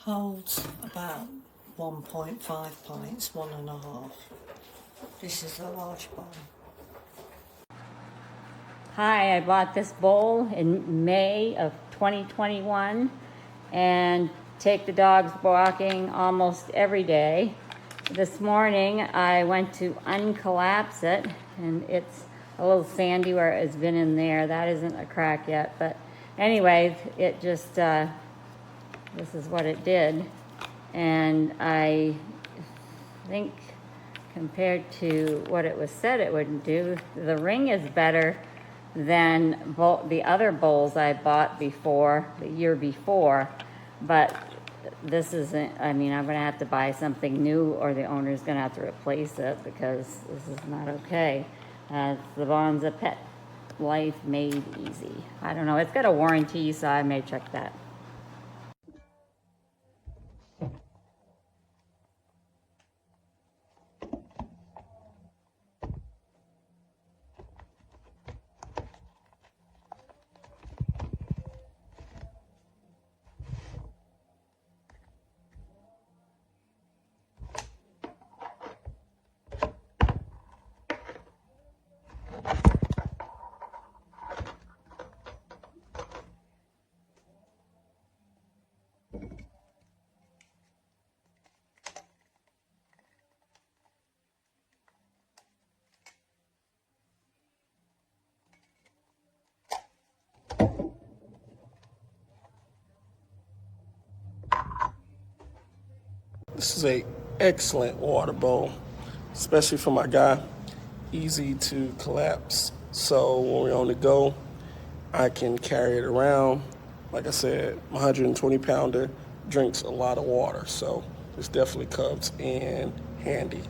holds about 1.5 pints, 1.5. This is a large bowl. Hi, I bought this bowl in May of 2021 and take the dogs walking almost every day. This morning I went to uncollapse it, and it's a little sandy where it's been in there. That isn't a crack yet, but anyway, it just, this is what it did. And I think compared to what it was said it would do, the ring is better than the other bowls I bought before, the year before, but this isn't, I mean, I'm gonna have to buy something new, or the owner's gonna have to replace it, because this is not okay. It's the Bonza Pet Life Made Easy. I don't know, it's got a warranty, so I may check that. This is an excellent water bowl, especially for my guy. Easy to collapse, so when we're on the go, I can carry it around. Like I said, my 120-pounder drinks a lot of water, so this definitely comes in handy.